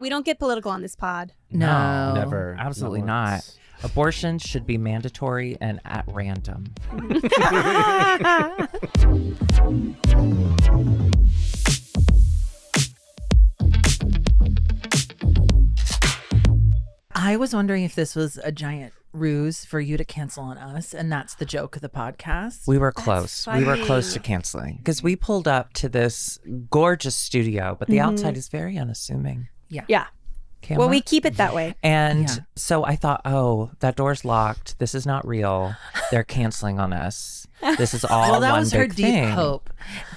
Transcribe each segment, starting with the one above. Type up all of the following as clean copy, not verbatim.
We don't get political on this pod. No, never. Absolutely Not not. once. Abortion should be mandatory and at random. I was wondering if this was a giant ruse for you to cancel on us, and that's the joke of the podcast. We were close. We were close to canceling because we pulled up to this gorgeous studio, but the outside is very unassuming. Yeah. Camera. Well, we keep it that way. And Yeah. so I thought, oh, that door's locked. This is not real. They're canceling on us. This is all Well, that one was her big deep thing. hope.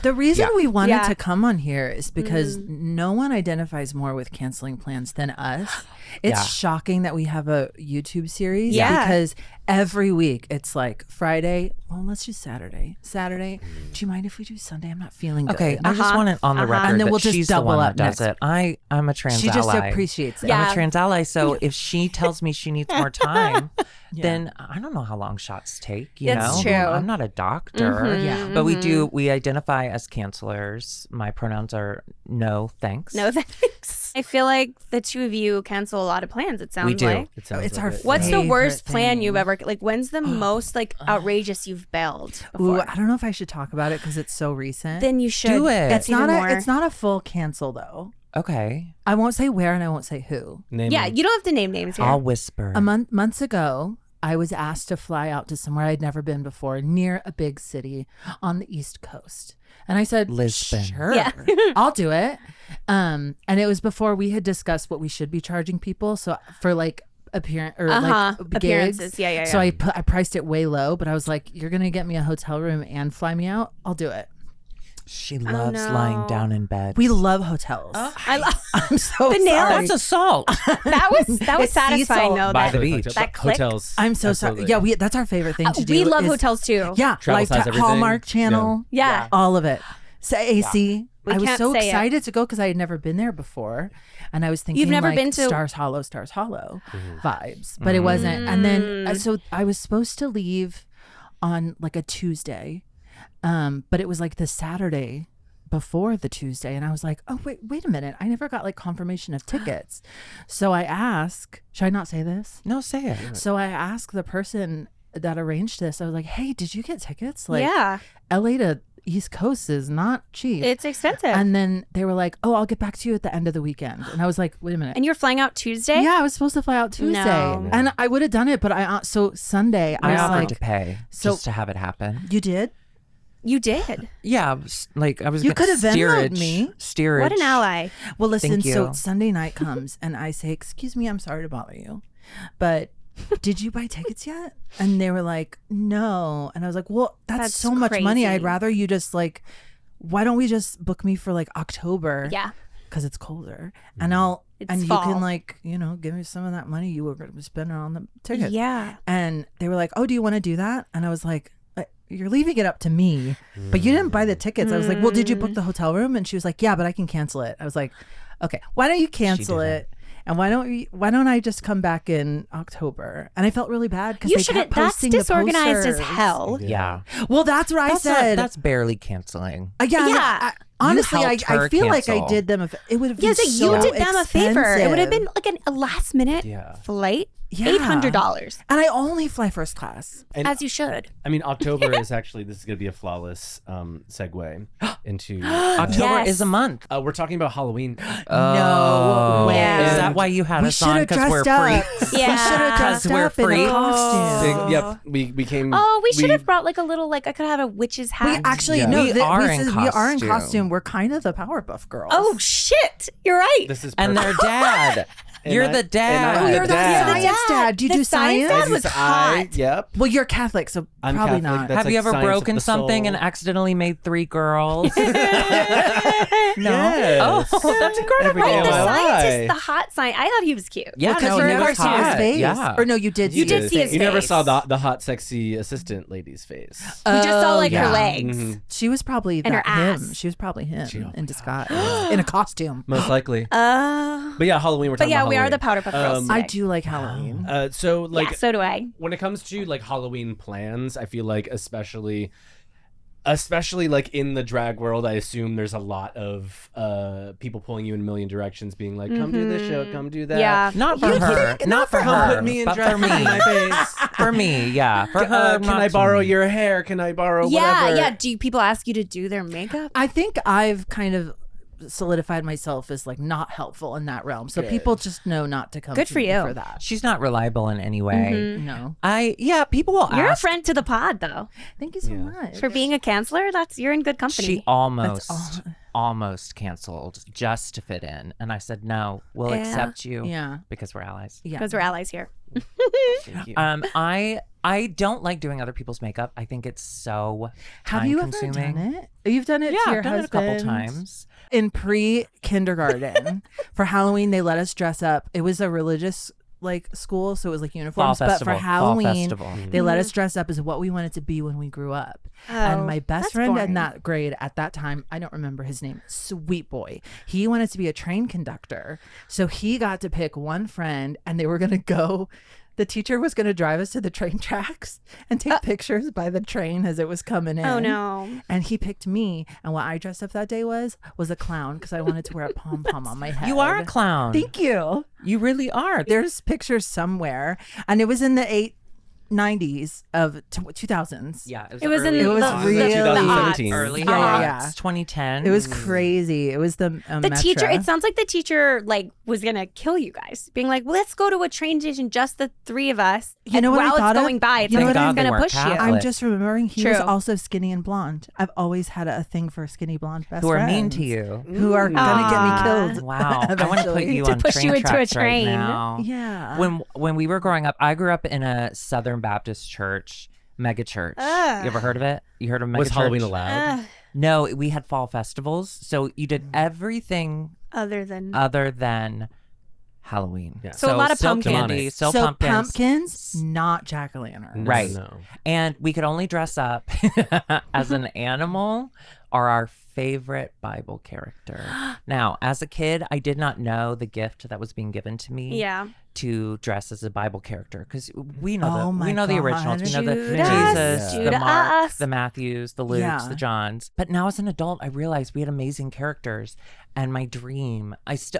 The reason we wanted Yeah. to come on here is because no one identifies more with canceling plans than us. It's Yeah. shocking that we have a YouTube series Yeah. because every week it's like Friday, well, let's do Saturday. Saturday, do you mind if we do Sunday? I'm not feeling good. Okay, I just want it on the record And then that we'll just she's the double one up that does next. it. I'm a trans She just ally. appreciates it. Yeah. I'm a trans ally, so if she tells me she needs more time, then I don't know how long shots take, you That's know? true. I'm not a doctor. Yeah. But we identify as cancelers. My pronouns are no thanks. No thanks. I feel like the two of you cancel a lot of plans, it sounds We do. like. It sounds It's like our it. What's the worst favorite plan thing. you've ever, like, when's the most, like, outrageous you've bailed Ooh, before? I don't know if I should talk about it because it's so recent. Then you should. Do it. it's even not more. it's not a full cancel though. Okay. I won't say where and I won't say who. Name Yeah, them. you don't have to name names here. I'll whisper. Months ago, I was asked to fly out to somewhere I'd never been before, near a big city on the East Coast. And I said, Lisbon. Sure, Yeah. I'll do it. And it was before we had discussed what we should be charging people. So for like like Appearances. gigs. Yeah. So I priced it way low, but I was like, you're gonna get me a hotel room and fly me out. I'll do it. She loves no. lying down in bed. We love hotels. I love I'm so The nail- sorry. That's assault. that was It's sea satisfying salt. though. By That, the beach. that click. Hotels. I'm so sorry. Absolutely. Yeah, that's our favorite thing to do. We love is- hotels too. Yeah, Travel like size everything. Hallmark Channel. Yeah. All of it. So AC. We I was can't so say it. excited to go because I had never been there before, and I was thinking You've never like been to- Stars Hollow vibes, but it wasn't. And then so I was supposed to leave on like a Tuesday, but it was like the Saturday before the Tuesday, and I was like, oh wait a minute, I never got like confirmation of tickets. So I asked, should I not say this? No, say it. So I asked the person that arranged this, I was like, hey, did you get tickets? Like, Yeah. LA to East Coast is not cheap. It's expensive. And then they were like, oh, I'll get back to you at the end of the weekend. And I was like, wait a minute. And you're flying out Tuesday? Yeah, I was supposed to fly out Tuesday. No. And I would have done it, but so Sunday, I I was offered like, to pay so- just to have it happen. you did? You did. Yeah, like I was. You gonna could have Venmoed me. Steerage. What an ally. Well, listen, Thank so you. Sunday night comes and I say, excuse me, I'm sorry to bother you, but did you buy tickets yet? And they were like, no. And I was like, well, that's so much money. crazy. I'd rather you just like, why don't we just book me for like October? Yeah. Because it's colder. Mm-hmm. And It's you fall. can like, give me some of that money you were going to spend on the tickets. Yeah. And they were like, oh, do you want to do that? And I was like, you're leaving it up to me, but you didn't buy the tickets. I was like, well, did you book the hotel room? And she was like, yeah, but I can cancel it. I was like, okay, why don't you cancel didn't. it? And why don't I just come back in October? And I felt really bad because You they shouldn't. kept That's posting the disorganized as posters. hell. Yeah. Well, that's what I said. That's barely canceling. Yeah. Yeah. Honestly, I helped her feel like I cancel. did them. It would have been Yeah, so so you did them a favor. It would have expensive. been like a last minute Yeah. flight. Yeah. $800. And I only fly first class. And As you should. I mean, October is actually, this is going to be a flawless segue into. October Yes. is a month. We're talking about Halloween. No way. Yeah. Is that why you had We us should on? have Because we're dressed up. freaks. Yeah. We should have 'Cause dressed we're up in a freaks. costume. Yep. We came. Oh, we should have brought like a little, like I could have had a witch's We hat. actually Yeah. no, We th- are we in said we are in costume. costume. We're kind of the Powerpuff Girls. Oh shit! You're right. This is And their perfect. dad. And You're I- the and dad. I'm Oh, the you're the dad. science dad. Do you The do science science? dad was hot. Yep. Well, you're Catholic, so I'm probably Catholic. not. That's Have you like ever science of broken the something soul. and accidentally made 3 girls? No. Yes. Oh, that's incredible. Every day Right, of the my scientist, life. the hot scientist. I thought he was cute. Yeah, because no, you he never was saw his hot. face. Yeah. Or no, you did. You did see his You never face. saw the hot, sexy assistant lady's face. We just saw like yeah. her legs. Mhm. She was probably And her him. ass. She was probably him Oh my in disguise, in a costume. Most likely. But But yeah, Halloween. We're talking yeah, about we are the Halloween. Powderpuff Girls. I today. do like Halloween. So like yeah, so do I. when it comes to like Halloween plans, I feel like especially especially like in the drag world, I assume there's a lot of people pulling you in a million directions, being like, "Come do this show, come do that." Yeah. Not for her. Not for Come her. put me in but drag for me. in my face. For me, yeah. For her, Can not I to borrow me. your hair? Can I borrow Yeah, whatever? yeah. Do people ask you to do their makeup? I think I've kind of solidified myself as like not helpful in that realm. So people just know not to come Good to for me you. for that. She's not reliable in any way. No. People will You're a ask. friend to the pod, though. Thank you so much. For being a canceller, you're in good company. She almost canceled just to fit in, and I said no. We'll Yeah. accept you. Yeah. because we're allies. Yeah. because we're allies here. Thank you. I don't like doing other people's makeup. I think it's so Have you ever time-consuming. done it? You've done it Yeah, to your I've done husband? it a couple times. In pre-kindergarten, for Halloween, they let us dress up. It was a religious like school, so it was like uniforms. But for Fall Halloween, festival. they let us dress up as what we wanted to be when we grew up. And my best that's friend boring. in that grade at that time, I don't remember his name, sweet boy. He wanted to be a train conductor. So he got to pick one friend and they were going to go. The teacher was going to drive us to the train tracks and take pictures by the train as it was coming in. Oh no. And he picked me. And what I dressed up that day was a clown because I wanted to wear a pom-pom on my head. You are a clown. Thank you. You really are. There's pictures somewhere. And it was in the 90s of 2000s. Yeah, It was in It was the, really- the 2017. early Yeah, yeah. 2010. It was crazy. It was the The teacher, it sounds like the teacher like was gonna kill you guys, being like, well, let's go to a train station, just the three of us. You know what I while thought it's of? going by, it's You know like what I- it's They gonna weren't push you. Catholic. I'm just remembering he was True. also skinny and blonde. I've always had a thing for skinny blonde best who are friends. mean to you. Who are gonna get me killed. Wow, I want to put eventually. you To on push train you into a tracks train. right now. Yeah. When we were growing up, I grew up in a Southern Baptist church, mega church. Ugh. You ever heard of it? You heard of mega Was church? Halloween allowed? No, we had fall festivals, so you did everything Other than other than Halloween. Yeah. So a lot of still pumpkins. candy, still so pumpkins. not jack-o'-lantern. No, Right. No. And we could only dress up as an animal or our favorite Bible character. Now, as a kid, I did not know the gift that was being given to me yeah. to dress as a Bible character because we know Oh my we know the originals. We know the Judas, Jesus, the Mark, Judas. the Matthews, the Lukes, Yeah. the Johns. But now as an adult, I realized we had amazing characters. And my dream,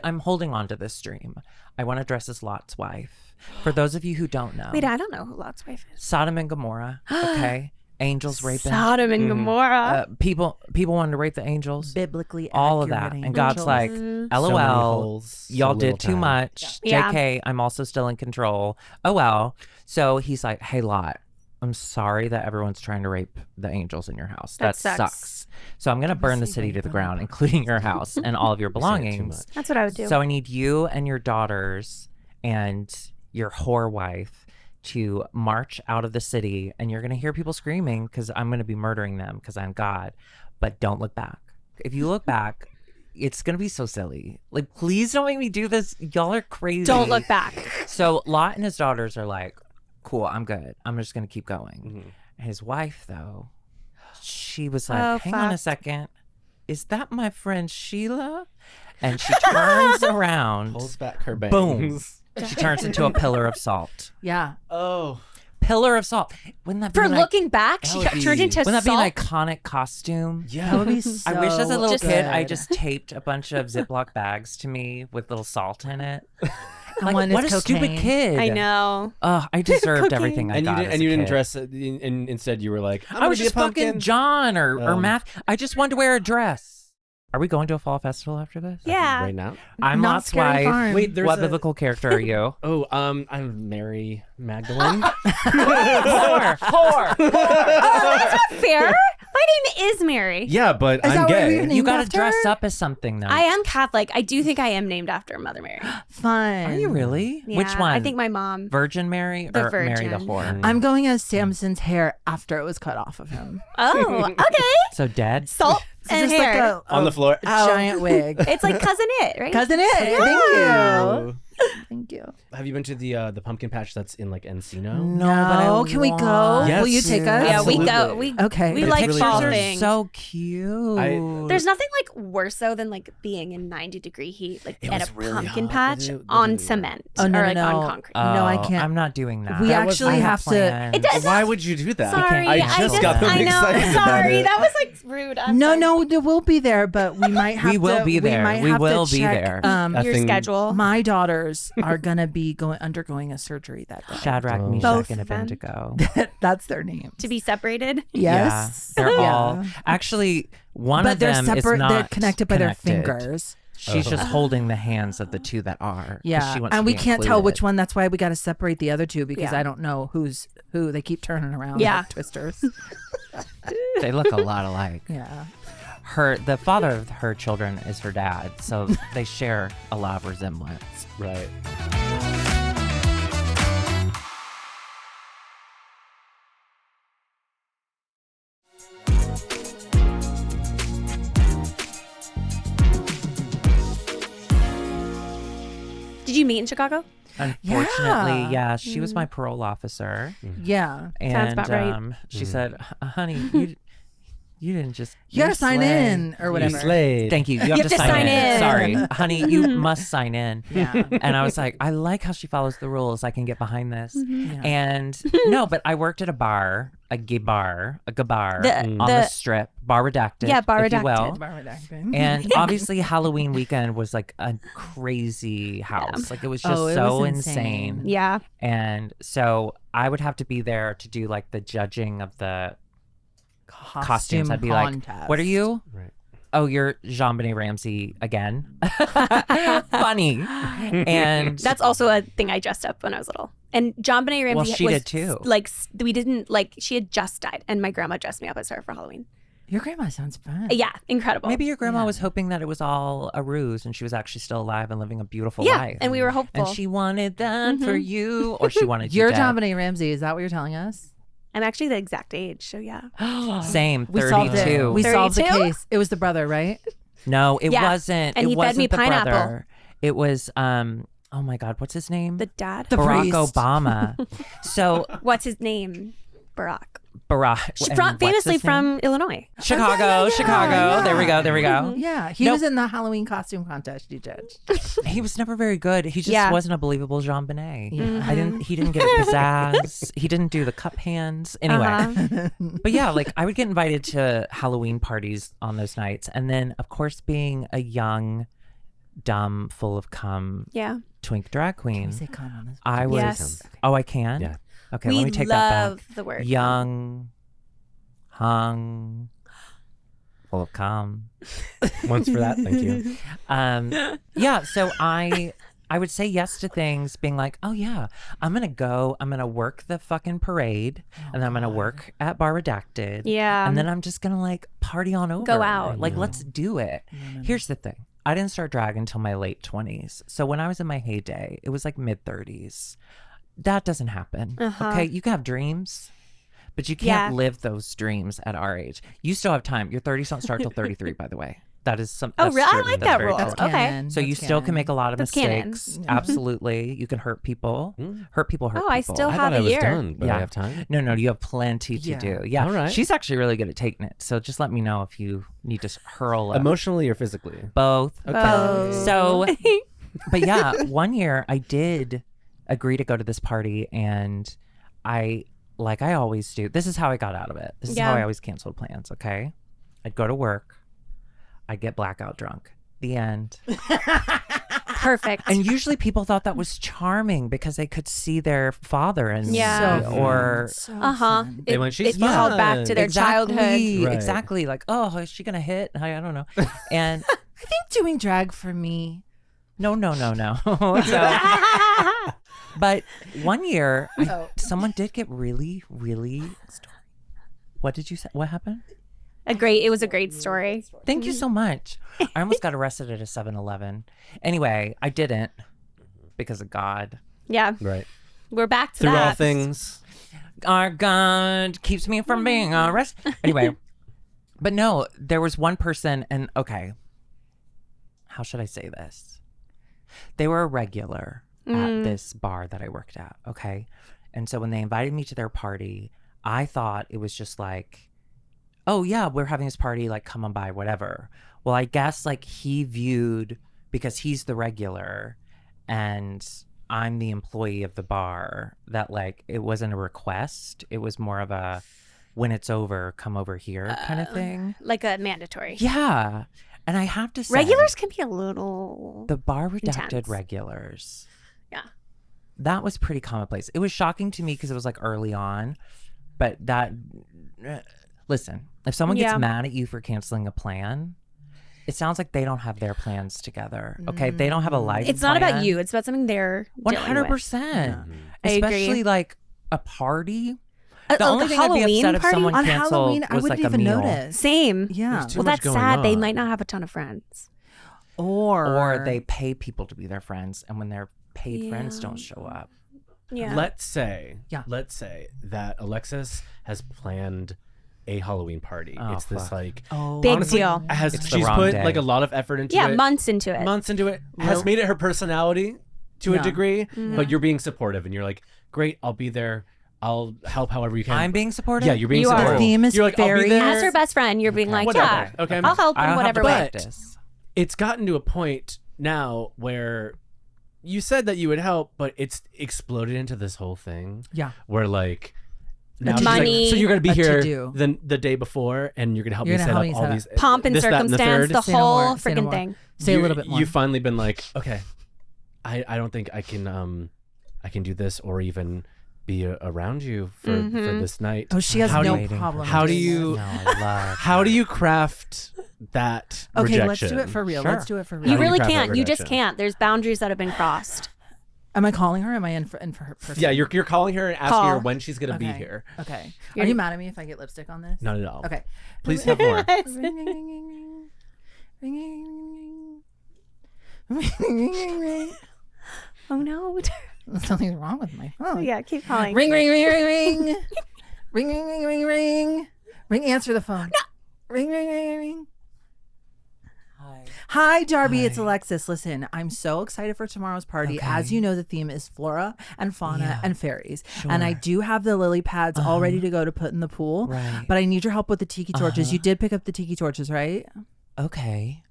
I'm holding on to this dream. I want to dress as Lot's wife. For those of you who don't know, Wait, I don't know who Lot's wife is. Sodom and Gomorrah. Okay, angels raping. Sodom and Gomorrah. People wanted to rape the angels. Biblically All of accurate that, and angels. God's like, So many LOL, holes, y'all so did little too time. much. Yeah. JK, I'm also still in control. Oh well. So he's like, hey Lot, I'm sorry that everyone's trying to rape the angels in your house. That That sucks. sucks. So I'm gonna burn the say city to rape the them. ground, including your house and all of your You're saying too belongings. much. That's what I would do. So I need you and your daughters and your whore wife to march out of the city, and you're going to hear people screaming because I'm going to be murdering them because I'm God. But don't look back. If you look back, it's going to be so silly. Like, please don't make me do this. Y'all are crazy. Don't look back. So Lot and his daughters are like, cool, I'm good. I'm just going to keep going. His wife, though, she was like, Oh, hang on a fuck. second. Is that my friend Sheila? And she turns around. Pulls back her bangs. Boom. She turns into a pillar of salt. Yeah. Oh. Pillar of salt. Wouldn't that be For like, looking back, she would be- turned into wouldn't that be salt. an iconic costume? Yeah. That would be so I wish as a little Just- kid I good. just taped a bunch of Ziploc bags to me with little salt in it. And one What is a stupid cocaine. kid. I know. Oh, I deserved everything I And you got didn't. as And a you didn't kid. dress. And instead, you were like, I'm I was gonna be just a pumpkin. fucking John or Oh. Math. I just wanted to wear a dress. Are we going to a fall festival after this? Yeah. Right now. I'm Not Lot's Scary wife. Farm. Wait, there's What a- biblical character are you? Oh, I'm Mary Magdalene. Whore. Fair. My name is Mary. Yeah, but Is I'm that what gay. you're named You got to after? dress up as something though. I am Catholic. I do think I am named after Mother Mary. Fun. Are you really? Which Yeah, one? I think my mom. Virgin Mary The or Mary the Virgin. whore? I'm going as Samson's hair after it was cut off of him. Oh, okay. So dead? Salt and Just hair. like On the floor. a giant wig. It's like Cousin It, right? Cousin It. Thank you. Oh. Thank you. Have you been to the pumpkin patch that's in like Encino? No, but I can we go? want Yes. Will you take us? Yeah, we go. Absolutely. We Okay. we It's like really fall fun. things. so cute. There's nothing like worse though than like being in 90-degree heat, like It at was a really pumpkin hot. patch It on really cement Oh, no, or no, like no. on concrete. No, I Oh, can't. I'm not doing that. We That was- actually I have to. plans. It does- Why would you do that? Sorry, I just got them I know. excited about Sorry, it. that was like rude. I'm No, sorry. no, we'll be there, but we might have We will to. be there. might We have will to be check, there. That Your thing- schedule. My daughters are gonna be undergoing a surgery that day. Shadrach, Oh. Meshach, Both and of them? Abednego. That's their name. To be separated. Yes, Yeah, they're Yeah. all actually one But of they're them separate. is not They're connected by their connected. fingers. She's just holding the hands of the two that are. 'cause Yeah, she wants to and we be can't tell included. which one. That's why we got to separate the other two because Yeah. I don't know who's who. They keep turning around. Yeah. like twisters. They look a lot alike. Yeah. The father of her children is her dad, so they share a lot of resemblance. Right. Did you meet in Chicago? Unfortunately, yeah, she was Mm. my parole officer, Yeah. and about right. she said, "Honey, you didn't just You gotta sign slay." in or whatever. You slayed. Thank you. You have to sign in. Sorry, honey, you must sign in. Yeah. And I was like, I like how she follows the rules. I can get behind this. Mm-hmm. Yeah. And no, but I worked at a bar, a gay bar, on the the- strip, bar redacted. Yeah, bar if you redacted. will. And obviously Halloween weekend was like a crazy house. Like it was just Oh, it so was insane. insane. Yeah. And so I would have to be there to do like the judging of the costumes. I'd be contest. like, what are you? Right. Oh, you're Jean-Benet Ramsey again. Funny. And That's also a thing I dressed up when I was little. And John Benet Ramsey Well, she was did too. like we didn't like she had just died and my grandma dressed me up as her for Halloween. Your grandma sounds fun. Yeah, incredible. maybe your grandma Yeah. was hoping that it was all a ruse and she was actually still alive and living a beautiful Yeah, life. and we were hopeful. And she wanted that for you, or she wanted You're you John dead. Benet Ramsey. Is that what you're telling us? I'm actually the exact age, so yeah. Same, We solved it. 32. We solved the 32? case. It was the brother, right? No, it Yeah, wasn't. and it he fed wasn't me the pineapple. brother. It was oh my God, what's his name? The dad. The Barack priest. Obama. So What's his name? Barack. Barack, and what's Famously his name? from Illinois. Chicago, Chicago. yeah. There we go. There we go. Yeah. He Nope. was in the Halloween costume contest you judged. He was never very good. He just Yeah. wasn't a believable Jean Benet. Mm-hmm. He didn't get pizzazz. He didn't do the cup hands. Anyway. Uh-huh. But yeah, like I would get invited to Halloween parties on those nights. And then of course being a young, dumb, full of cum Yeah. twink drag queen, We say con on this. I was Yes. Oh, I can? Yeah. Okay, We let me take that love back. the word. Young, hung, full of cum. Once for that, thank you. Yeah, so I would say yes to things, being like, oh yeah, I'm gonna work the fucking parade, and then I'm gonna work at Bar Redacted. Yeah. And then I'm just gonna like party on over. Go out. Like, let's do it. Here's the thing. I didn't start drag until my late 20s. So when I was in my heyday, it was like mid 30s. That doesn't happen. Uh-huh. Okay. You can have dreams, but you Yeah. can't live those dreams at our age. You still have time. Your 30s don't start till 33, by the way. That is some. Oh, that's really? I true. like That's that very rule. true. That's Okay. canon. So you That's still can canon. make a lot of That's canon. mistakes. Absolutely. You can hurt people. Hurt people, hurt Oh, I people. still I have thought a I was year. done, but Yeah. I have time. No, you have plenty to Yeah. do. Yeah. All right. She's actually really good at taking it. So just let me know if you need to hurl a Emotionally or physically? both. Oh. So, but yeah, one year I did agree to go to this party, and like I always do. This is how I got out of it. This is how Yeah. I always canceled plans. Okay. I'd go to work. I'd get blackout drunk. The end. Perfect. And usually people thought that was charming because they could see their father and Yeah. So or So Uh-huh. fun. It, went, "She's it called fun." back to their childhood. Right. Exactly. Like, oh, is she gonna hit? I don't know. And I think doing drag for me. no. So, but one year, someone did get really. What did you say? What happened? It was a great story. Thank you so much. I almost got arrested at a 7-Eleven. Anyway, I didn't because of God. Yeah. Right. We're back to Through that. all things. Our God keeps me from being arrested. Anyway, but no, there was one person, and okay, how should I say this? They were a regular. at this bar that I worked at. Okay. And so when they invited me to their party, I thought it was just like, oh yeah, we're having this party, like come on by, whatever. Well, I guess like he viewed, because he's the regular and I'm the employee of the bar, that like it wasn't a request. It was more of a, when it's over, come over here kind of thing. Like a mandatory. Yeah. And I have to say, Regulars can be a little. the bar redacted intense. regulars. Yeah. That was pretty commonplace. It was shocking to me because it was like early on, but that, listen, if someone gets mad at you for canceling a plan, it sounds like they don't have their plans together. Okay. They don't have a life. It's not about you. It's about something they're 100%. I agree. Especially like a party. The only like a thing I'd be Halloween upset if party? someone On canceled Halloween, I was wouldn't like a even meal. notice. Same. Yeah. There's too Well, much that's going sad. They on. might not have a ton of friends. Or they pay people to be their friends, and when their paid friends don't show up. Yeah. Let's say Yeah. that Alexis has planned a Halloween party. Oh, It's this fuck. like Big honestly, deal. It's the she's wrong put day. like a lot of effort into Yeah, it. months into it. Months into it. Has made it her personality to a degree, but you're being supportive and you're like, great, I'll be there. I'll help however you can. I'm being supportive? Yeah, you're being You are. supportive. The theme is you're like, I'll very- be there. As her best friend, you're being like, Whatever. yeah, Okay. I'll help in I'll have whatever to way. practice. It's gotten to a point now where you said that you would help, but it's exploded into this whole thing. Yeah. Where like now Money. she's like, so you're gonna be A here to-do. the day before, and you're gonna help You're me gonna set help up me all set these Pomp and this, that, and the circumstance, third. the Say no whole more, say no freaking more. thing. Say a little bit more. You've finally been like, okay, I don't think I can do this or even be around you for this night. Oh, she has How do no you- problem. how do doing you- No, I love How do you craft that that. Okay, let's rejection? do it for real. Sure. Let's do it for How real. You do you really craft that can't. You just rejection? can't. There's boundaries that have been crossed. Am I calling her? Or am I in for her person? Yeah, you're calling her and asking Call. her when she's gonna be Okay. here. Okay. Are You're- you mad at me if I get lipstick on this? Not at all. Okay. Please have more. Ring, ring, ring, ring, ring, ring, ring, ring, ring, ring. Oh no. Something's wrong with my phone. Yeah, keep calling. Ring, ring, ring, ring, ring. Ring, ring, ring, ring, ring. Ring, answer the phone. No. Ring, ring, ring, ring, ring. Hi, Darby. It's Alexis. Listen, I'm so excited for tomorrow's party. Okay. As you know, the theme is flora and fauna Yeah. and fairies. And I do have the lily pads all ready to go to put in the pool. Right. But I need your help with the tiki torches. You did pick up the tiki torches, right? Okay.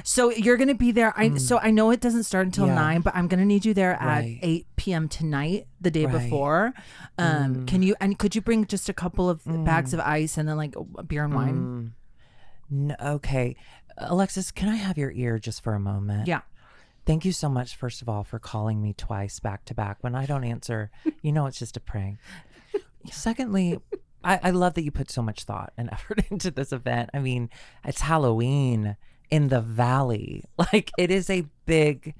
So you're going to be there. So I know it doesn't start until Yeah. 9, but I'm going to need you there at Right. 8 p.m. tonight, the day Right. before. Could you bring just a couple of bags of ice and then like beer and wine? No, okay. Alexis, can I have your ear just for a moment? Yeah. Thank you so much, first of all, for calling me twice back to back. When I don't answer, you know it's just a prank. Secondly, I love that you put so much thought and effort into this event. I mean, it's Halloween in the Valley. Like, it is a big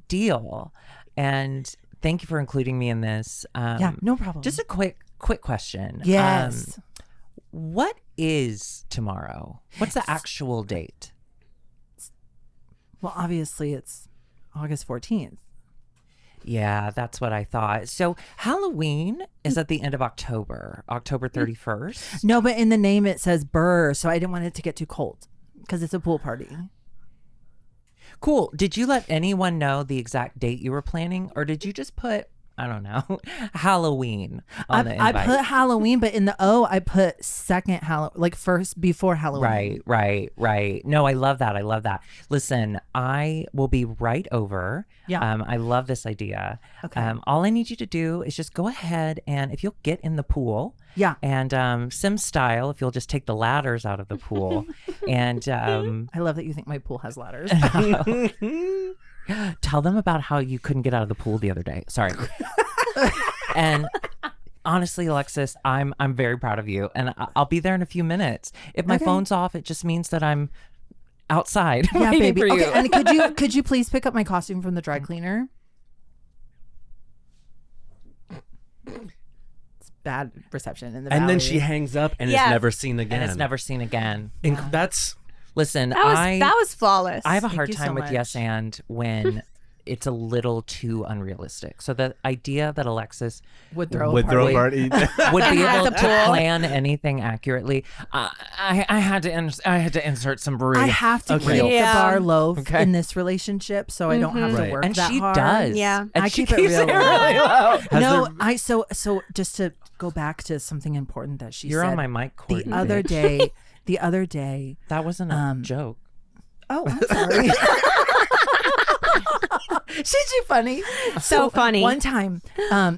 deal. And thank you for including me in this. Yeah, no problem. Just a quick question. Yes. What is tomorrow? What's the actual date? Well, obviously it's August 14th. Yeah, that's what I thought. So Halloween is at the end of October, October 31st. No, but in the name it says Burr, so I didn't want it to get too cold because it's a pool party. Cool. Did you let anyone know the exact date you were planning, or did you just put, I don't know, Halloween on the I invite? put Halloween, but in the O I put second Halloween, like first before Halloween. Right. No, I love that. Listen, I will be right over. Yeah. I love this idea. Okay. All I need you to do is just go ahead and if you'll get in the pool. Yeah. And Sim style, if you'll just take the ladders out of the pool. And I love that you think my pool has ladders. tell them about how you couldn't get out of the pool the other day. Sorry. And honestly, Alexis, I'm very proud of you, and I'll be there in a few minutes. If my Okay. phone's off, it just means that I'm outside Yeah, waiting baby. for you. Okay, and could you please pick up my costume from the dry cleaner? It's bad reception in the And then valley. she hangs up and Yeah. is never seen again. And it's never seen again. That's Listen, That was flawless. I have a Thank hard you time so with much. yes and when it's a little too unrealistic. So the idea that Alexis Would throw Would a throw a party. party. would be At able the to pool. plan anything accurately, I had to insert some really I have to Okay. keep Yeah. the bar low Okay. in this relationship, so I don't have Right. to work and that she hard. does. Yeah. And I she keep it keeps real it low. really low. No, there- so just to go back to something important that she You're said on my mic cord. the you other bitch. day. That wasn't a joke. Oh, I'm sorry. She's too funny. So funny. One time,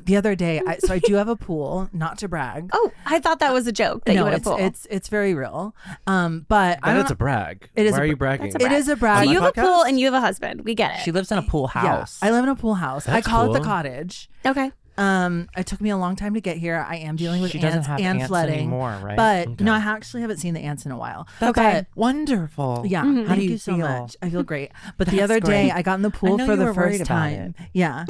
the other day, I do have a pool. Not to brag. Oh, I thought that was a joke that you no, would have pulled. it's very real. But I But don't it's a brag. It is Why a are you bra- bragging? That's a It brag. is a So brag. you my have a pool podcast? and you have a husband. We get it. She lives in a pool house. Yeah, I live in a pool house. I That's call it the cool. cottage. Okay. It took me a long time to get here. I am dealing with She doesn't ants have and ants flooding anymore, right? But Okay. no, I actually haven't seen the ants in a while. Okay. Wonderful. Yeah, Mhm. How thank do you you so feel? much. I feel great. But the That's other day, great. I got in the pool know for you the were worried first about time. Yeah.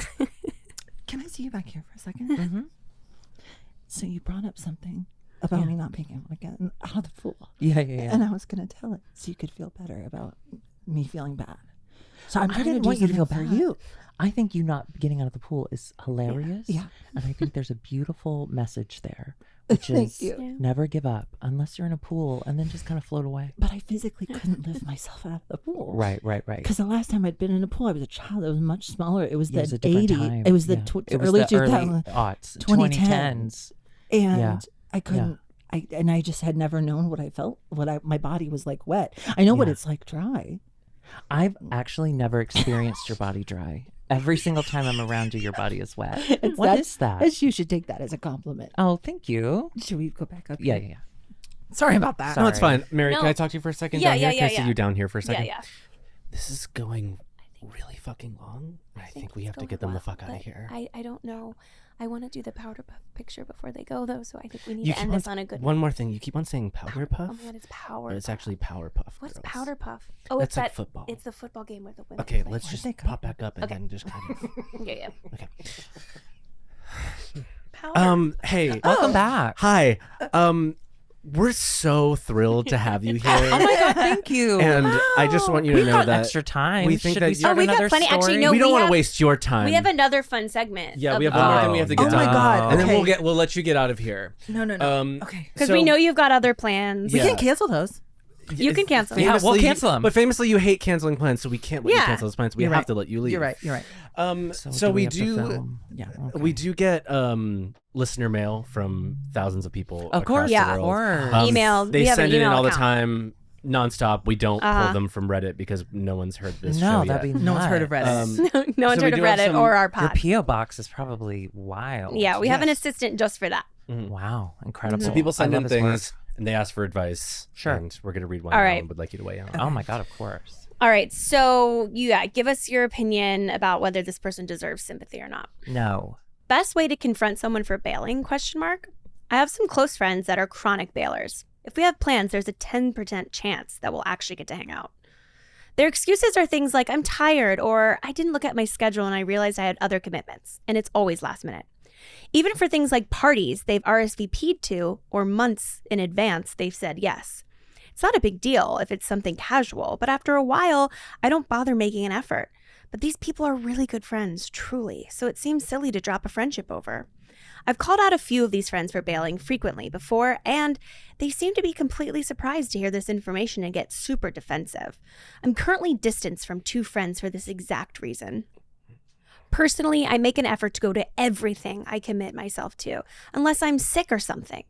Can I see you back here for a second? Mm-hmm. So you brought up something about me not being able to get out of the pool, Yeah. and I was going to tell it so you could feel better about me feeling bad. So I'm I trying to didn't do want you to feel something bad. for you. I think you not getting out of the pool is hilarious. Yeah. And I think there's a beautiful message there, which Thank is you. Yeah. never give up unless you're in a pool and then just kind of float away. But I physically couldn't lift myself out of the pool. Right. Because the last time I'd been in a pool, I was a child. I was much smaller. It was It was the a different 80s. time. It was the Yeah. It was early the 2000s. aughts, 2010s. And Yeah. I couldn't. I just had never known what I felt. My body was like wet. I know what Yeah. it's like dry. I've actually never experienced your body dry. Every single time I'm around you, your body is wet. What That's- is that? You should take that as a compliment. Oh, thank you. Should we go back up? Yeah, here? yeah, yeah. Sorry about that. No, it's Sorry. fine. Mary, No. can I talk to you for a second Yeah, down yeah, here? Can I yeah, see yeah. you down here for a second? Yeah. This is going really fucking long. I think we have to get them the fuck out of here. I don't know. I want to do the powder puff picture before they go, though, so I think we need You to keep end on, this on a good one more thing. You keep on saying powder puff. Oh my god, it's power. But it's puff. actually power puff. What's girls. powder puff? Oh, That's it's like that football. It's the football game where the women. Okay, play. let's Where'd just they go? pop back up and Okay. then just kind of. Yeah. Okay. Power. Hey. Welcome back. Hi. We're so thrilled to have you here. Oh my God, thank you. And I just want you to We've know got that extra time. we think Should that we you- start Oh, we've got another plenty. Actually, story? no, we don't we want to have- waste your time. We have another fun segment. Yeah, we have of one more the- thing we have to get Oh my done. God, And then okay. we'll let you get out of here. No. Okay. Because we know you've got other plans. We Yeah. can cancel those. You can cancel. Yeah, we'll Famously- cancel 'em. But famously, you hate canceling plans, so we can't let you Yeah. cancel those plans. We You're have right. to let you leave. You're right. You're right. So we have to do. film? Yeah. We do get listener mail from thousands of people. Of across course, the Yeah. world. course. Email. They We have an send it in email all the account. time, nonstop. We don't Uh-huh. pull them from Reddit because no one's heard this show No, yet. that'd be No one's heard of Reddit. No one's So we heard of do have Reddit some- or our Your pod. P.O. box is probably wild. Yeah, we have an Yes. assistant just for that. Wow, incredible. So people send I in love his work. things and they ask for advice. Sure. And we're gonna read one All now right. and would like you to weigh in. Oh my God, of course. All right, so give us your opinion about whether this person deserves sympathy or not. No. Best way to confront someone for bailing? I have some close friends that are chronic bailers. If we have plans, there's a 10% chance that we'll actually get to hang out. Their excuses are things like, I'm tired, or I didn't look at my schedule and I realized I had other commitments, and it's always last minute. Even for things like parties they've RSVP'd to, or months in advance, they've said yes. It's not a big deal if it's something casual, but after a while, I don't bother making an effort. But these people are really good friends, truly, so it seems silly to drop a friendship over. I've called out a few of these friends for bailing frequently before, and they seem to be completely surprised to hear this information and get super defensive. I'm currently distanced from 2 friends for this exact reason. Personally, I make an effort to go to everything I commit myself to, unless I'm sick or something.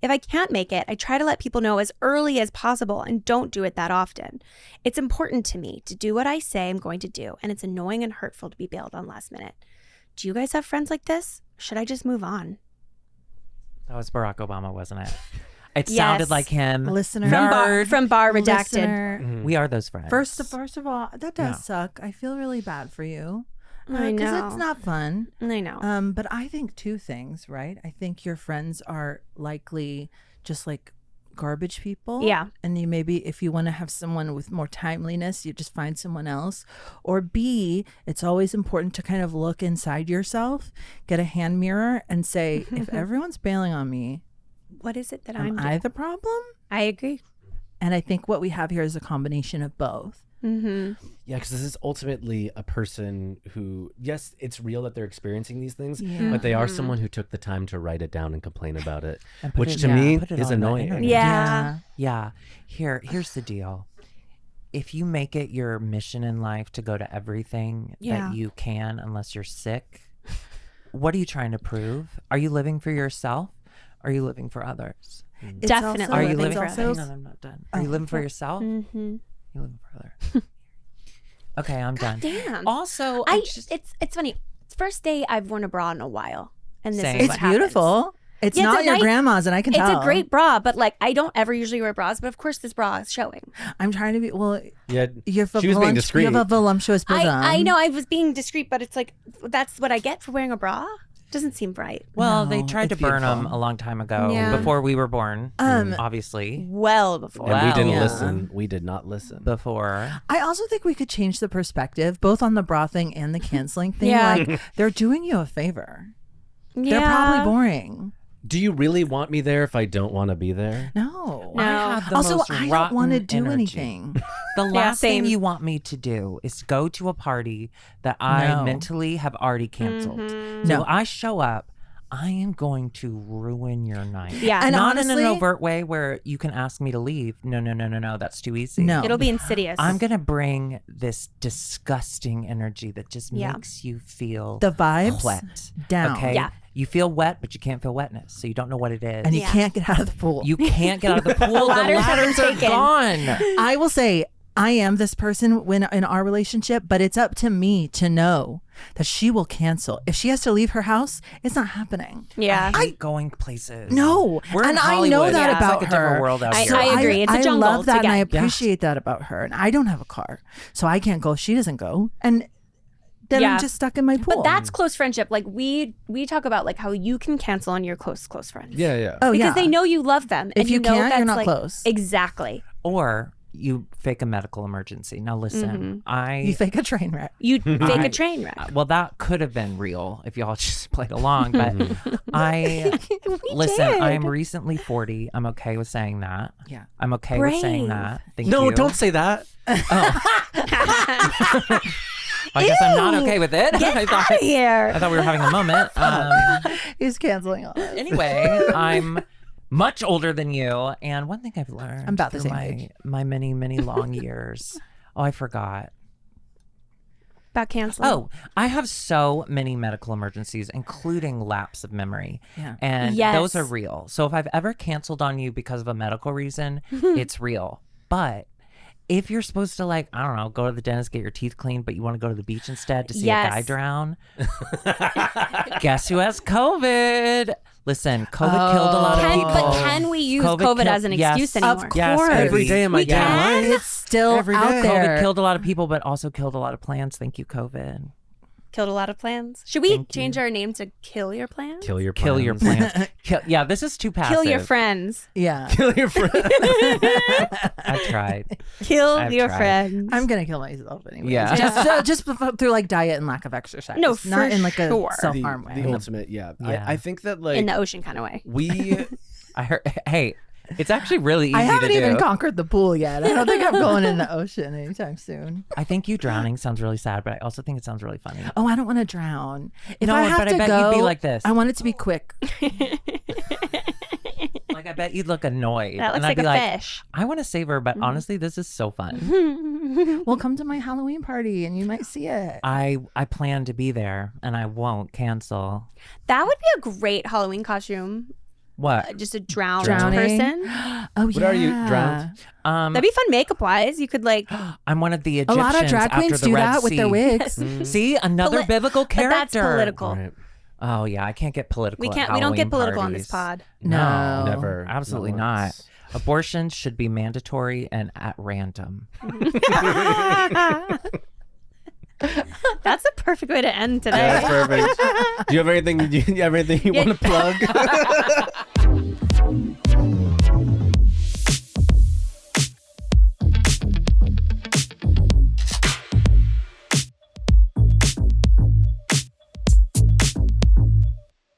If I can't make it, I try to let people know as early as possible and don't do it that often. It's important to me to do what I say I'm going to do, and it's annoying and hurtful to be bailed on last minute. Do you guys have friends like this? Should I just move on? That was Barack Obama, wasn't it? It Yes. sounded like him. Listener. Nerd. From Bar Redacted. Listener, We are those friends. First of all, that does Yeah. suck. I feel really bad for you. I Because know. it's not fun. I know. But I think 2 things, right? I think your friends are likely just like garbage people. Yeah. And you maybe, if you want to have someone with more timeliness, you just find someone else. Or B, it's always important to kind of look inside yourself, get a hand mirror and say, if everyone's bailing on me, What is it that am I'm I the problem? I agree. And I think what we have here is a combination of both. Yeah, because this is ultimately a person who, yes, it's real that they're experiencing these things, Yeah. but they are someone who took the time to write it down and complain about it, And put which it- to yeah, me put it is on the annoying. internet. Yeah. Yeah. Here's the deal. If you make it your mission in life to go to everything Yeah. that you can, unless you're sick, what are you trying to prove? Are you living for yourself? Or are you living for others? It's Definitely also- Are you living living for for others. Hang on, I'm not done. Are you living for yourself? Mm-hmm. You living for others. Okay, I'm done. Damn. Also, It's funny. It's first day I've worn a bra in a while, and this Same. is It's what happens. beautiful. It's Yeah, it's not a your nice- grandma's, and I can It's tell. a great bra, but like I don't ever usually wear bras, but of course this bra is showing. I'm trying to be Yeah, You have she was being discreet. You have a voluptuous bosom. I know I was being discreet, but it's like that's what I get for wearing a bra. Doesn't seem right. well, they No, tried to it's burn them beautiful. a long time ago, Yeah. before we were born. Obviously, Well before. And we Wow. didn't Yeah. listen. We did not listen. before. I also think we could change the perspective, both on the bra thing and the canceling thing. Yeah. Like they're doing you a favor. Yeah. They're probably boring. Do you really want me there if I don't want to be there? No. No. I have the Also, most I don't rotten want to do energy. anything. The last same. thing you want me to do is go to a party that I No. mentally have already canceled. Mm-hmm. So No. I show up, I am going to ruin your night. Yeah. And Not in honestly- an overt way where you can ask me to leave. No. That's too easy. No. It'll be insidious. I'm going to bring this disgusting energy that just Yeah. makes you feel The vibes wet. down. Okay? Yeah. You feel wet, but you can't feel wetness. So you don't know what it is. And you Yeah. can't get out of the pool. You can't get out of the pool. The ladders have been ladders are taken. gone. I will say I am this person when in our relationship, but it's up to me to know that she will cancel. If she has to leave her house, it's not happening. yeah. I hate going places. No. We're in And I know Hollywood. that It's about like a different her. world out I- here. I agree. It's a jungle I love that to and I get. appreciate that about her. And I don't have a car, so I can't go. She doesn't go. And then Yeah. I'm just stuck in my pool. But that's close friendship. Like we talk about like how you can cancel on your close friends. Yeah, yeah. oh, Because yeah. they know you love them. If and you know can't, you're that's, not like, close. Exactly. Or you fake a medical emergency. Now listen, You fake a train wreck. You fake a train wreck. well, that could have been real if y'all just played along, but listen, did. I'm recently 40. I'm okay with saying that. Yeah. I'm okay with saying Brave. that. Thank No, you. don't say that. I guess I'm not okay with it. Get I out of here. thought we were having a moment. He's canceling all this. Anyway, I'm much older than you, and one thing I've learned I'm about the through same my age. my many long years. Oh, I forgot. About canceling. Oh, I have so many medical emergencies, including lapse of memory. Yeah. And Yes. those are real. So if I've ever canceled on you because of a medical reason, it's real. But if you're supposed to, like, I don't know, go to the dentist, get your teeth cleaned, but you want to go to the beach instead to see a guy Yes. drown, guess who has COVID? Listen, COVID killed a lot of people. But can we use COVID, killed- as an excuse yes. anymore? Of Yes, course. Every day am I We getting can. life. It's still Every out day. there. COVID killed a lot of people, but also killed a lot of plans. Thank you, COVID. Killed a lot of plans. Should we Thank change you. our name to Kill Your Plans? Kill your Kill your plans. plans. Yeah, this is too passive. Kill your friends. Yeah. Kill your friend. I tried. Kill I've your tried. friends. I'm gonna kill myself anyway. Yeah. just through like diet and lack of exercise. No, not for in like sure. a self harm way. The ultimate, yeah. Yeah. I think that like in the ocean kind of way. we I heard. Hey, it's actually really easy I haven't to even do. conquered the pool yet. I don't think I'm going in the ocean anytime soon. I think you drowning sounds really sad, but I also think it sounds really funny. Oh, I don't want to drown. If No, I have but I to bet go, you'd be like this. I want it to be quick. Like, I bet you'd look annoyed. That looks and like I'd be a like, fish. I want to save her, but honestly, this is so fun. Well, come to my Halloween party and you might see it. I plan to be there, and I won't cancel. That would be a great Halloween costume. What? Just a drowned Drowning? person. Oh, What are you, drowned? That'd be fun makeup wise. You could like, I'm one of the A Egyptians lot of drag after queens the do Red that with their Sea. wigs. See, another Poli- biblical but character. that's political. Right. Oh yeah, I can't get political. We at can't. We don't get Halloween political on this parties. pod. No. Never. Absolutely Not not. once. Abortions should be mandatory and at random. That's a perfect way to end today. That's perfect. Do you have anything? Do you have anything you want to plug?